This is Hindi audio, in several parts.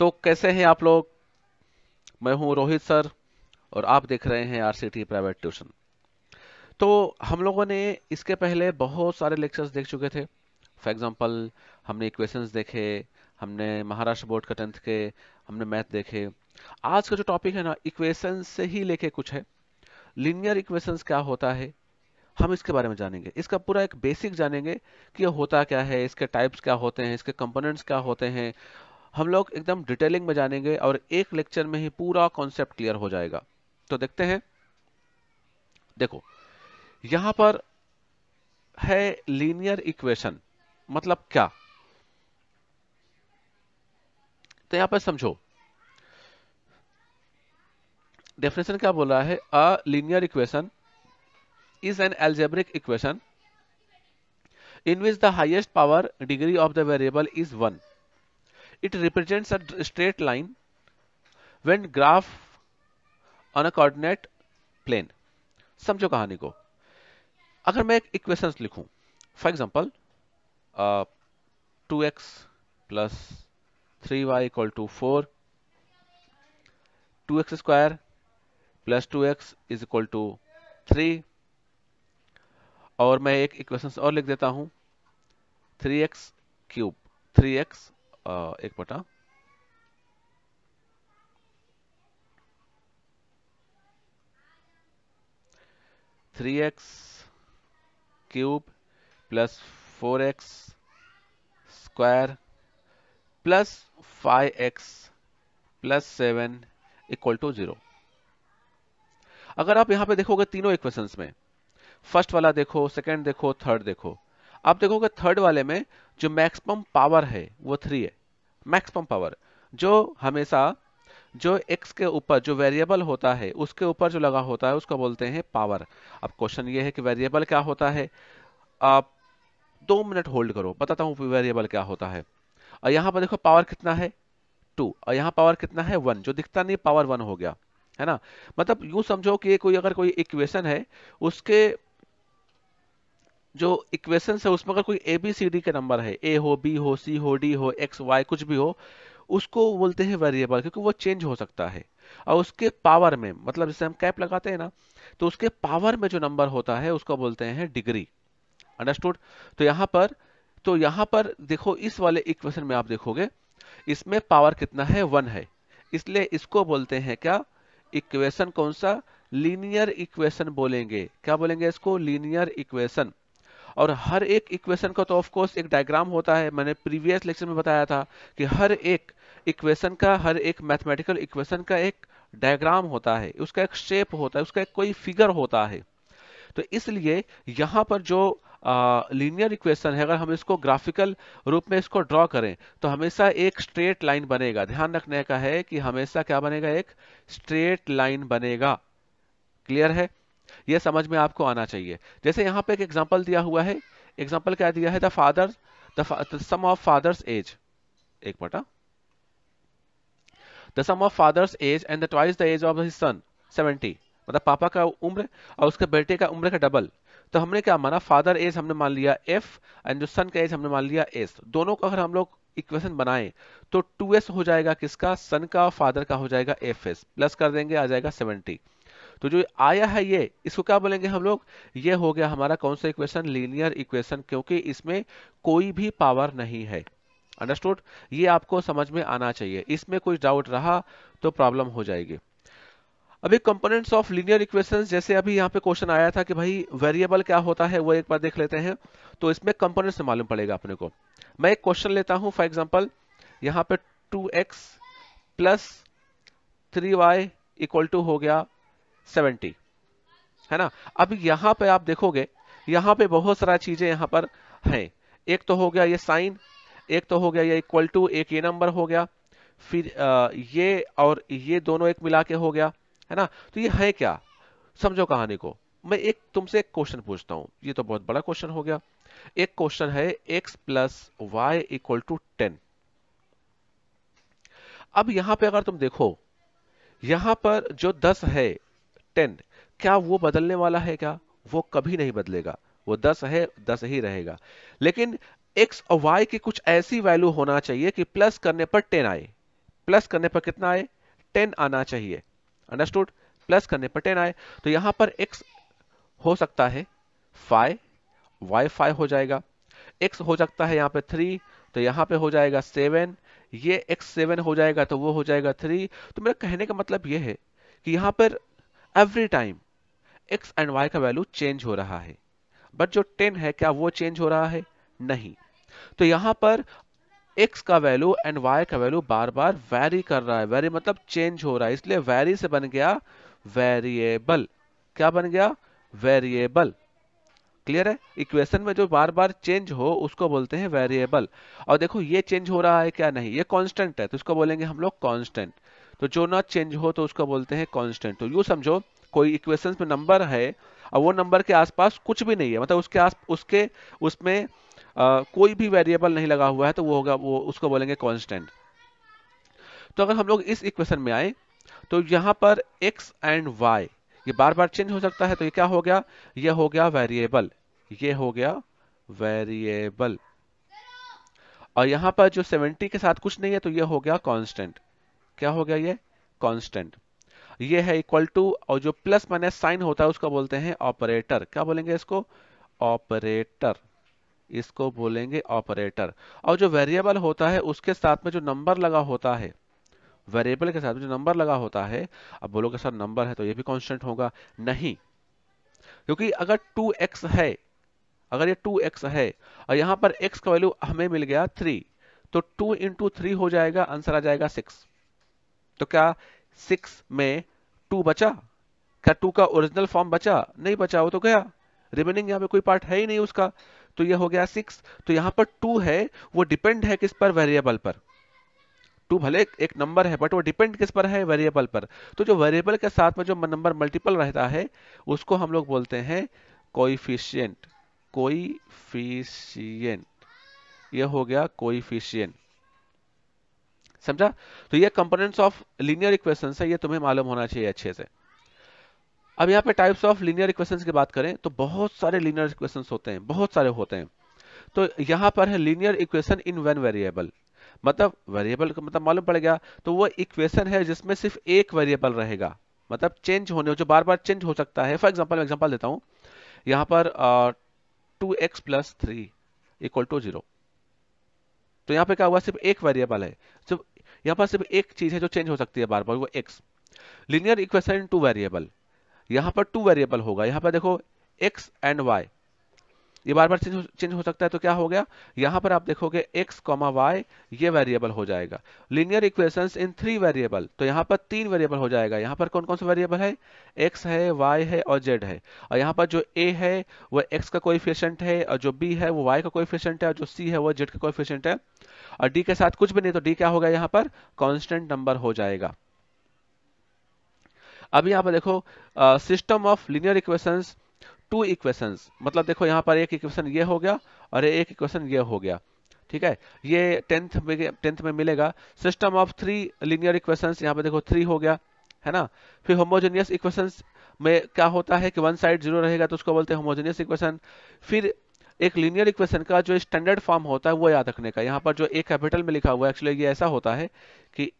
तो कैसे हैं आप लोग। मैं हूं रोहित सर और आप देख रहे हैं आरसीटी प्राइवेट ट्यूशन। तो हम लोगों ने इसके पहले बहुत सारे लेक्चर्स देख चुके थे। फॉर एग्जांपल हमने इक्वेशंस देखे, हमने महाराष्ट्र बोर्ड का 10th के, हमने मैथ देखे। आज का जो टॉपिक है ना, इक्वेशंस से ही लेके कुछ है। लीनियर इक्वेशंस क्या होता है, हम इसके बारे में जानेंगे। इसका पूरा एक बेसिक जानेंगे कि ये होता क्या है, इसके टाइप्स क्या होते हैं, इसके कंपोनेंट्स क्या होते हैं। हम लोग एकदम डिटेलिंग में जानेंगे और एक लेक्चर में ही पूरा कॉन्सेप्ट क्लियर हो जाएगा। तो देखते हैं। देखो, यहां पर है लीनियर इक्वेशन, मतलब क्या। तो यहां पर समझो, डेफिनेशन क्या बोल रहा है। A linear equation is an algebraic equation in which the highest power degree of the variable is 1. It represents a straight line when graph on a coordinate plane. समझो कहानी को। अगर मैं एक इक्वेशन लिखूं, for example 2x plus 3y equal to 4, 2x square plus 2x is equal to 3, और मैं एक इक्वेशन और लिख देता हूं 3x क्यूब, 3x एक बटा 3x cube plus 4x square plus 5x plus 7 equal to 0। अगर आप यहां पे देखोगे तीनों इक्वेशंस में, फर्स्ट वाला देखो, सेकंड देखो, थर्ड देखो, आप देखोगे थर्ड वाले में जो मैक्सिमम पावर है वो 3 है। मैक्सिमम पावर जो हमेशा जो x के ऊपर जो वेरिएबल होता है उसके ऊपर जो लगा होता है उसको बोलते हैं पावर। अब क्वेश्चन ये है कि वेरिएबल क्या होता है। आप 2 मिनट होल्ड करो, बताता हूं वेरिएबल क्या होता है। और यहां पर देखो पावर कितना है 2, और यहाँ पावर कितना है 1, जो दिखता नहीं पावर 1 हो गया, है ना। मतलब यूं समझो कि कोई अगर कोई इक्वेशन है, उसके जो इक्वेशन है उसमें अगर कोई ए बी सी डी के नंबर है, ए हो, बी हो, सी हो, डी हो, एक्स वाई कुछ भी हो, उसको बोलते हैं वेरिएबल, क्योंकि वो चेंज हो सकता है। और उसके पावर में, मतलब जैसे हम कैप लगाते हैं ना, तो उसके पावर में जो नंबर होता है उसको बोलते हैं डिग्री। अंडरस्टूड। तो यहाँ पर देखो, इस वाले इक्वेशन में आप देखोगे इसमें पावर कितना है 1 है, इसलिए इसको बोलते हैं क्या, इक्वेशन। कौन सा, लीनियर इक्वेशन बोलेंगे। क्या बोलेंगे इसको, लीनियर इक्वेशन। और हर एक इक्वेशन का तो ऑफ कोर्स एक डायग्राम होता है। मैंने प्रीवियस लेक्चर में बताया था कि हर एक इक्वेशन का, हर एक मैथमेटिकल इक्वेशन का एक डायग्राम होता है, उसका एक शेप होता है, उसका एक कोई फिगर होता है। तो इसलिए यहाँ पर जो लीनियर इक्वेशन है, अगर हम इसको ग्राफिकल रूप में इसको ड्रॉ करें तो हमेशा एक स्ट्रेट लाइन बनेगा। ध्यान रखने का है कि हमेशा क्या बनेगा, एक स्ट्रेट लाइन बनेगा। क्लियर है, यह समझ में आपको आना चाहिए। जैसे यहाँ पे एक एग्जांपल दिया हुआ है। एग्जांपल क्या दिया है, the sum of father's age, एक बटा the sum of father's age and the twice the age of his son 70, मतलब पापा का उम्र और उसके बेटे का उम्र का डबल। तो हमने क्या माना, फादर एज हमने मान लिया एफ, एंड जो सन का एज हमने मान लिया एस। दोनों को अगर हम लोग इक्वेशन बनाए तो 2s हो जाएगा किसका, सन का, और फादर का हो जाएगा एफ एस, प्लस कर देंगे आ जाएगा 70। तो जो आया है ये, इसको क्या बोलेंगे हम लोग, ये हो गया हमारा कौन सा इक्वेशन, लीनियर इक्वेशन, क्योंकि इसमें कोई भी पावर नहीं है। अंडरस्टूड, ये आपको समझ में आना चाहिए। इसमें कोई डाउट रहा तो प्रॉब्लम हो जाएगी। अभी कंपोनेंट्स ऑफ लीनियर इक्वेशंस, जैसे अभी यहाँ पे क्वेश्चन आया था कि भाई वेरिएबल क्या होता है, वो एक बार देख लेते हैं। तो इसमें कंपोनेंट्स से मालूम पड़ेगा अपने को। मैं एक क्वेश्चन लेता हूं, फॉर एग्जांपल यहाँ पे 2x plus 3y equal to हो गया 70, है ना। अब यहाँ पे आप देखोगे, यहाँ पे बहुत सारा चीजें यहाँ पर हैं। एक तो हो गया ये साइन, एक तो हो गया ये इक्वल टू, एक ये नंबर हो गया, फिर ये और ये दोनों एक मिला के हो गया, है ना। तो ये है क्या, समझो कहानी को। मैं एक तुमसे एक क्वेश्चन पूछता हूं, ये तो बहुत बड़ा क्वेश्चन हो गया। एक क्वेश्चन है x plus y equal to 10। अब यहां पे अगर तुम देखो, यहां पर जो 10 है 10, क्या वो बदलने वाला है क्या, वो कभी नहीं बदलेगा। वो 10 है 10 ही रहेगा। लेकिन x और y की कुछ ऐसी वैल्यू होना चाहिए कि प्लस करने पर 10 आए। प्लस करने पर कितना आए, 10 आना चाहिए, अंडरस्टूड, प्लस करने पर 10 आए। तो यहां पर x हो सकता है 5, y 5 हो जाएगा, x हो सकता है यहाँ पे 3, तो यहाँ पे हो जाएगा 7, ये x 7 हो जाएगा तो वो हो जाएगा 3। तो मेरा कहने का मतलब ये है कि यहाँ पर every time x and y का वैल्यू चेंज हो रहा है, बट जो 10 है क्या वो चेंज हो रहा है, नहीं। तो यहाँ पर x का वैल्यू एंड y का वैल्यू बार बार वैरी कर रहा है, वैरी मतलब चेंज हो रहा है, इसलिए वैरी से बन गया वेरिएबल। क्या बन गया, वेरिएबल। क्लियर है, इक्वेशन में जो बार बार चेंज हो उसको बोलते हैं वेरिएबल। और देखो ये चेंज हो रहा है क्या, नहीं, ये कांस्टेंट है तो इसको बोलेंगे हम लोग कांस्टेंट। तो जो ना चेंज हो तो उसको बोलते हैं कांस्टेंट। तो यूं समझो कोई इक्वेशन में नंबर है और वो नंबर के आसपास कुछ भी नहीं है, मतलब उसके उसमें कोई भी वेरिएबल नहीं लगा हुआ है, तो वो होगा, वो उसको बोलेंगे कांस्टेंट। तो अगर हम लोग इस इक्वेशन में आए तो यहाँ पर x एंड y ये बार बार चेंज हो सकता है, तो ये क्या हो गया, ये हो गया वेरिएबल, ये हो गया वेरिएबल। और यहाँ पर जो 70 के साथ कुछ नहीं है तो ये हो गया कांस्टेंट। क्या हो गया, ये कांस्टेंट। ये है इक्वल टू, और जो प्लस माइनस साइन होता है उसको बोलते हैं ऑपरेटर। क्या बोलेंगे इसको, ऑपरेटर, इसको बोलेंगे ऑपरेटर। और जो वेरिएबल होता है उसके साथ में जो नंबर लगा होता है, वेरिएबल के साथ जो नंबर लगा होता है, अब बोलोगे सर नंबर है तो ये भी कांस्टेंट होगा, नहीं, क्योंकि अगर 2x है, अगर ये 2x है और यहां पर x का वैल्यू हमें मिल गया 3, तो 2 इंटू 3 हो जाएगा, आंसर आ जाएगा 6। तो क्या 6 में 2 बचा, क्या 2 का ओरिजिनल फॉर्म बचा, नहीं बचा, वो तो गया, रिमेनिंग यहाँ पे कोई पार्ट है ही नहीं उसका, तो ये हो गया 6। तो यहाँ पर 2 है वो डिपेंड है किस पर, वेरिएबल पर। 2 भले एक नंबर है बट वो डिपेंड किस पर है, वेरिएबल पर। तो जो वेरिएबल के साथ में जो नंबर मल्टीपल रहता है उसको हम लोग बोलते हैं कोएफिशिएंट, कोएफिशिएंट, ये हो गया कोएफिशिएंट, समझा। तो ये कंपोनेंट्स ऑफ लीनियर इक्वेशंस है, ये तुम्हें मालूम होना चाहिए अच्छे से। अब यहाँ पे टाइप्स ऑफ लीनियर इक्वेशंस की बात करें तो बहुत सारे लीनियर इक्वेशंस होते हैं, बहुत सारे होते हैं। तो यहाँ पर है linear equation in one variable, मतलब वेरिएबल का मतलब मालूम पड़ गया, तो वो इक्वेशन है जिसमें सिर्फ एक वेरिएबल रहेगा, मतलब चेंज होने, जो बार बार चेंज हो सकता है। फॉर एग्जांपल, एग्जांपल देता हूँ, यहाँ पर 2x प्लस 3 इक्वल टू 0। तो यहाँ पे क्या हुआ, सिर्फ एक वेरिएबल है, सिर्फ यहाँ पर सिर्फ एक चीज है जो चेंज हो सकती है बार बार, वो x। Linear equation in two variable, यहाँ पर 2 वेरिएबल होगा, यहाँ पर देखो x एंड y, ये बार बार चेंज हो सकता है, तो क्या हो गया, यहां पर आप देखोगे x, y ये वेरिएबल हो जाएगा। लीनियर इक्वेशंस इन 3 वेरिएबल, तो यहाँ पर 3 वेरिएबल हो जाएगा। यहाँ पर कौन कौन सा वेरिएबल है, x है, y है और z है। और यहाँ पर जो a है वो x का कोएफिशिएंट है, और जो b है वो y का कोएफिशिएंट है, और जो c है वो z का कोएफिशिएंट है। और d के साथ कुछ भी नहीं, तो d क्या होगा, यहाँ पर कांस्टेंट नंबर हो जाएगा। अब यहाँ पर देखो system of linear equations, 2 equations, मतलब देखो यहाँ पर एक इक्वेशन ये हो गया और एक इक्वेशन ये हो गया, ठीक है। ये 10th में मिलेगा। सिस्टम ऑफ 3 लीनियर इक्वेशंस, यहाँ पे देखो 3 हो गया, है ना। फिर होमोजेनियस इक्वेशंस में क्या होता है कि वन साइड 0 रहेगा तो उसको बोलते हैं होमोजेनियस इक्वेशन। फिर एक लीनियर इक्वेशन का जो स्टैंडर्ड फॉर्म होता है वो याद रखने का, यहाँ पर जो ए कैपिटल में लिखा हुआ है, एक्चुअली ये ऐसा होता है कि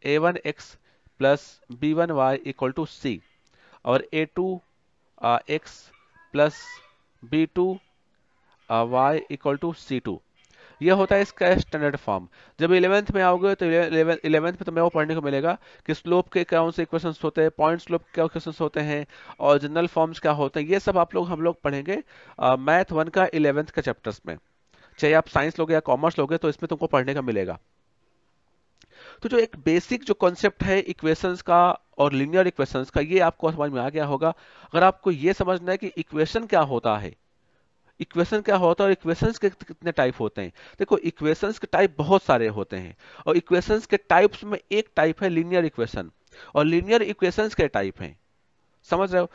a1x plus b1y equal to c, और a2x plus b2y equal to c2, ये होता है इसका स्टैंडर्ड फॉर्म। जब 11th में आओगे तो 11th में तुम्हें वो पढ़ने को मिलेगा कि स्लोप के कौन से इक्वेशंस होते हैं, पॉइंट स्लोप के इक्वेशंस होते हैं, और जनरल फॉर्म्स क्या होते हैं, ये सब हम लोग पढ़ेंगे मैथ 1 का 11th का चैप्टर्स में। चाहे आप साइंस लोगे या कॉमर्स लोगे तो इसमें तुमको पढ़ने का मिलेगा। तो जो एक बेसिक जो कॉन्सेप्ट है इक्वेशंस का और लीनियर इक्वेशंस का, ये आपको समझ में आ गया होगा। अगर आपको ये समझना है कि इक्वेशन क्या होता है, इक्वेशन क्या होता है और इक्वेशंस के कितने टाइप होते हैं, देखो इक्वेशंस के टाइप बहुत सारे होते हैं, और इक्वेशंस के टाइप्स में एक टाइप है लीनियर इक्वेशन, और लीनियर इक्वेशंस के टाइप हैं, समझ रहे हो।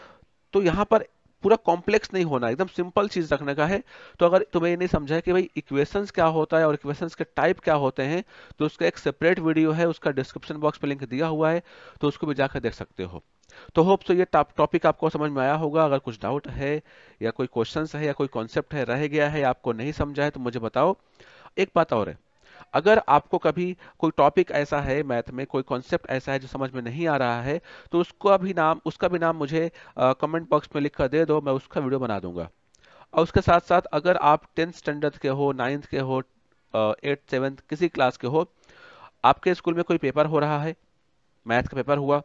तो यहाँ पर पूरा कॉम्प्लेक्स नहीं होना, एकदम सिंपल चीज रखने का है। तो अगर तुम्हें ये नहीं समझा है कि भाई इक्वेशंस क्या होता है और इक्वेशंस के टाइप क्या होते हैं, तो उसका एक सेपरेट वीडियो है, उसका डिस्क्रिप्शन बॉक्स में लिंक दिया हुआ है, तो उसको भी जाकर देख सकते हो। तो होप सो ये टॉपिक आपको समझ में आया होगा। अगर कुछ डाउट है या कोई क्वेश्चन है या कोई कॉन्सेप्ट है रह गया है, आपको नहीं समझा है, तो मुझे बताओ। एक बात और है, अगर आपको कभी कोई टॉपिक ऐसा है मैथ में, कोई कॉन्सेप्ट ऐसा है जो समझ में नहीं आ रहा है, तो उसका भी नाम मुझे कमेंट बॉक्स में लिख कर दे दो, मैं उसका वीडियो बना दूंगा। और उसके साथ साथ अगर आप 10th स्टैंडर्ड के हो, 9th के हो, 8th 7th किसी क्लास के हो, आपके स्कूल में कोई पेपर हो रहा है, मैथ का पेपर हुआ,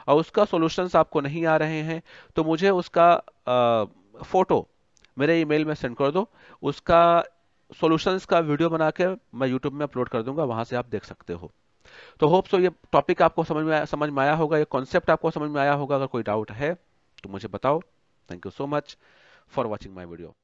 और उसका सॉल्यूशंस आपको नहीं आ रहे हैं, तो मुझे उसका फोटो मेरे ईमेल में सेंड कर दो। उसका सॉल्यूशंस का वीडियो बना के मैं यूट्यूब में अपलोड कर दूंगा, वहां से आप देख सकते हो। तो होप सो ये टॉपिक आपको समझ में आया होगा, ये कॉन्सेप्ट आपको समझ में आया होगा। अगर कोई डाउट है तो मुझे बताओ। Thank you so much for watching my video.